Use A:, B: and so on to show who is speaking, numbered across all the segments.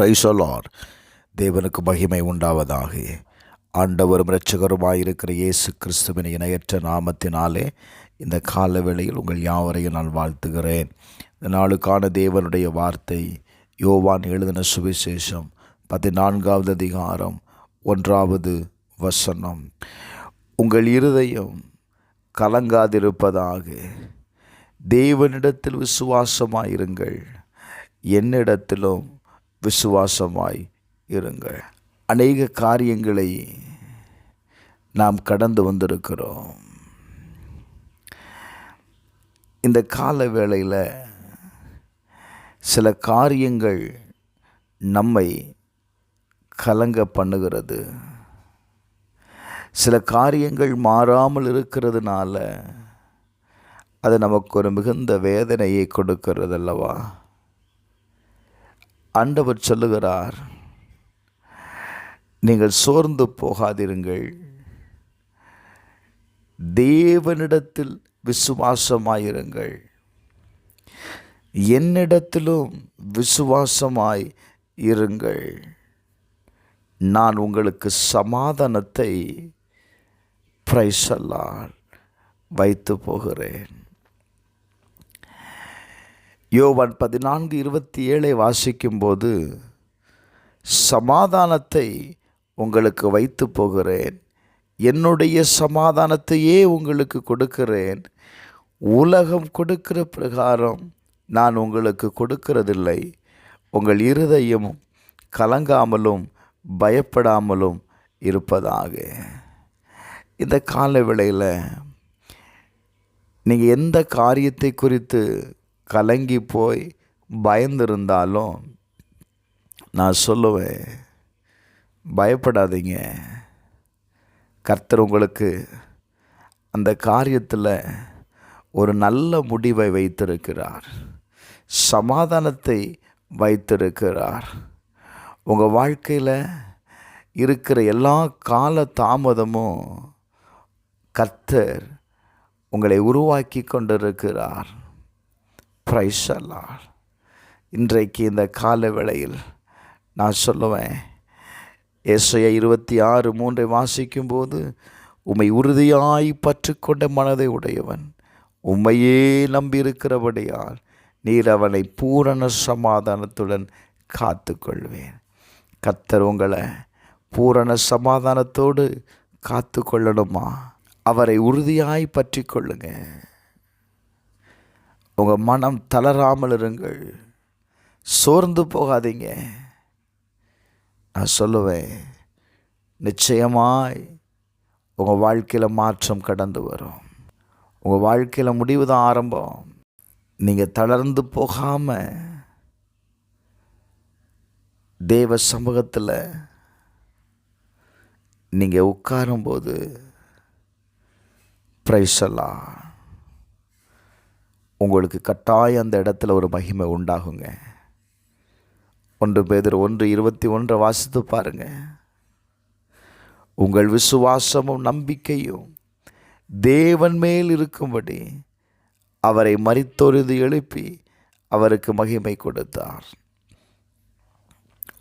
A: Praise the Lord. தேவனுக்கு மகிமை உண்டாவதாக. ஆண்டவரும் இரட்சகருமாயிருக்கிற இயேசு கிறிஸ்துவின் இணையற்ற நாமத்தினாலே இந்த கால வேளையில் உங்கள் யாவரையும் நான் வாழ்த்துகிறேன். இந்த நாளுக்கான தேவனுடைய வார்த்தை யோவான் எழுதின சுவிசேஷம் 14வது அதிகாரம் 1வது வசனம். உங்கள் இருதயம் கலங்காதிருப்பதாக, தேவனிடத்தில் விசுவாசமாயிருங்கள், என்னிடத்திலும் விசுவாசமாய் இருங்கள். அநேக காரியங்களை நாம் கடந்து வந்திருக்கிறோம். இந்த கால வேளையில் சில காரியங்கள் நம்மை கலங்க பண்ணுகிறது. சில காரியங்கள் மாறாமல் இருக்கிறதுனால அது நமக்கு ஒரு மிகுந்த வேதனையை கொடுக்கிறது அல்லவா? ஆண்டவர் சொல்லுகிறார், நீங்கள் சோர்ந்து போகாதிருங்கள், தேவனிடத்தில் விசுவாசமாயிருங்கள், என்னிடத்திலும் விசுவாசமாய் இருங்கள், நான் உங்களுக்கு சமாதானத்தை பிரைஸ் தி லார்ட் வைத்து போகிறேன். யோவான் 14:27 வாசிக்கும்போது, சமாதானத்தை உங்களுக்கு வைத்து போகிறேன், என்னுடைய சமாதானத்தையே உங்களுக்கு கொடுக்கிறேன், உலகம் கொடுக்கிற பிரகாரம் நான் உங்களுக்கு கொடுக்கிறதில்லை, உங்கள் இருதயம் கலங்காமலும் பயப்படாமலும் இருப்பதாக. இந்த கால வேளையில் நீங்கள் எந்த காரியத்தை குறித்து கலங்கி போய் பயந்திருந்தாலும் நான் சொல்லுவேன், பயப்படாதீங்க. கர்த்தர் உங்களுக்கு அந்த காரியத்தில் ஒரு நல்ல முடிவை வைத்திருக்கிறார், சமாதானத்தை வைத்திருக்கிறார். உங்கள் வாழ்க்கையில் இருக்கிற எல்லா கால தாமதமும் கர்த்தர் உங்களை உருவாக்கி கொண்டிருக்கிறார். Praise the Lord. இன்றைக்கு இந்த கால வேளையில் நான் சொல்லுவேன், ஏசாயா 26:3 வாசிக்கும்போது, உம்மை உறுதியாய் பற்றுக்கொண்ட மனதை உடையவன் உம்மையே நம்பியிருக்கிறபடியால் நீர் அவனை பூரண சமாதானத்துடன் காத்து கொள்வேன். கர்த்தர் உங்களை பூரண சமாதானத்தோடு காத்து கொள்ளணுமா? அவரை உறுதியாய் பற்றி கொள்ளுங்க. உங்கள் மனம் தளராமல் இருங்கள், சோர்ந்து போகாதீங்க. நான் சொல்லுவேன், நிச்சயமாய் உங்கள் வாழ்க்கையில் மாற்றம் கடந்து வரும். உங்கள் வாழ்க்கையில் முடிவு தான் ஆரம்பம். நீங்கள் தளர்ந்து போகாமல் தேவ சமூகத்தில் நீங்கள் உட்காரும்போது பிரைஸ் தி லார்ட், உங்களுக்கு கட்டாயம் அந்த இடத்துல ஒரு மகிமை உண்டாகுங்க. 1 பேதுரு 1:21 வாசித்து பாருங்க. உங்கள் விசுவாசமும் நம்பிக்கையும் தேவன் மேல் இருக்கும்படி அவரை மரித்தொழுது எழுப்பி அவருக்கு மகிமை கொடுத்தார்.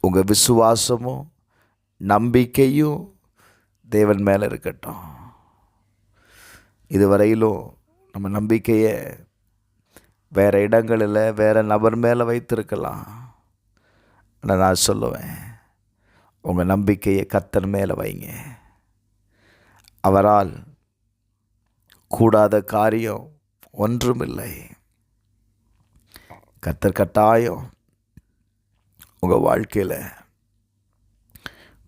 A: உங்கள் விசுவாசமும் நம்பிக்கையும் தேவன் மேலே இருக்கட்டும். இதுவரையிலும் நம்ம நம்பிக்கையை வேறு இடங்களில் வேறு நபர் மேலே வைத்திருக்கலாம். ஆனால் நான் சொல்லுவேன், உங்கள் நம்பிக்கையை கர்த்தர் மேலே வைங்க. அவரால் கூடாத காரியம் ஒன்றுமில்லை. கர்த்தர் கட்டாயம் உங்கள் வாழ்க்கையில்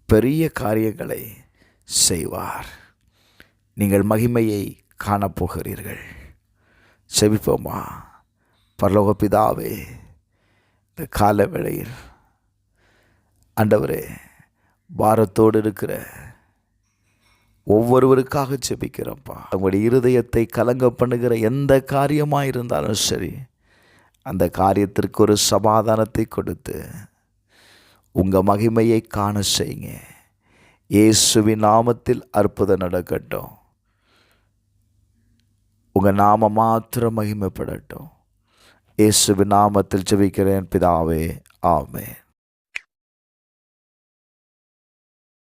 A: பெரிய காரியங்களை செய்வார். நீங்கள் மகிமையை காணப்போகிறீர்கள். செபிப்போமா? பரலோக பிதாவே, இந்த கால வேளையில் ஆண்டவரே, பாரத்தோடு இருக்கிற ஒவ்வொருவருக்காக ஜெபிக்கிறப்பா. உங்களுடைய இருதயத்தை கலங்க பண்ணுகிற எந்த காரியமாக இருந்தாலும் சரி, அந்த காரியத்திற்கு ஒரு சமாதானத்தை கொடுத்து உங்கள் மகிமையை காண செய்யுங்க. இயேசுவின் நாமத்தில் அற்புதம் நடக்கட்டும். உங்கள் நாமம் மாத்திரம் மகிமைப்படட்டும். இயேசுவின் நாமத்தில் ஜெபிக்கிறேன் பிதாவே, ஆமென்.